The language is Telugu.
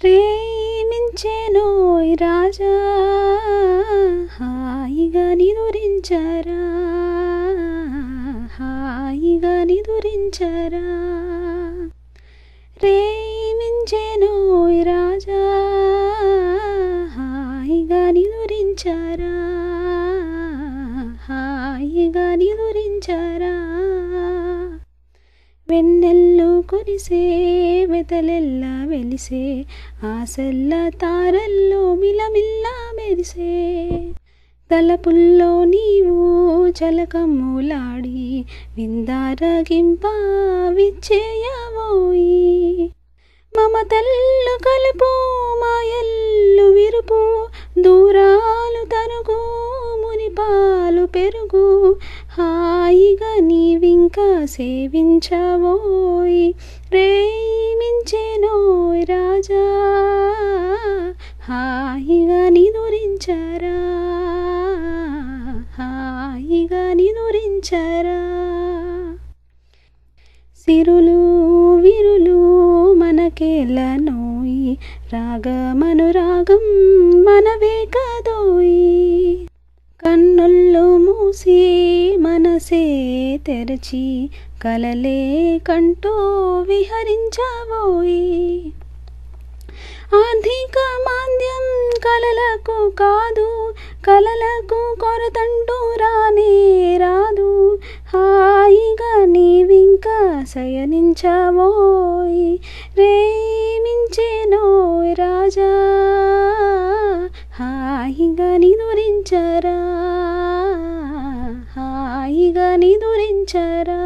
ప్రేమించెనోయ్ రాజా హాయిగా నిదురించరా, హాయిగా నిదురించరా. ప్రేమించెనోయ్ రాజా హాయిగా నిదురించరా, హాయిగా నిదురించరా. వెన్నెల్లు కురిసే వెతలెల్లా వెలిసే, ఆశల్ల తారల్లో మిలమిల్ల మెరిసే. తలపుల్లో నీవు చలకమ్ములాడి విందారగింప విచ్చేయవోయి. మమతల్లు కలుపు మాయల్లు విరుపు, దూరాలు తరుగు మునిపాలు పెరుగు, హాయిగా నీవింకా సేవించవోయ్. ప్రేమించెనోయ్ రాజా హాయిగా నిదురించరా, హాయిగా నిదురించరా. సిరులు విరులు మనకేలనోయి, రాగమనురాగం మనవే కదోయి. కన్నుల్లో మూసి మనసే తెరచి, కలలే కంటూ విహరించవోయి. ఆర్థిక మాంద్యం కలలకు కాదు, కలలకు కొరతంటూ రానే రాదు, హాయిగా నీవింకా శయనించవోయ్. ప్రేమించెనోయ్ రాజా హాయిగా నిదురించరా, హాయిగా నిదురించరా.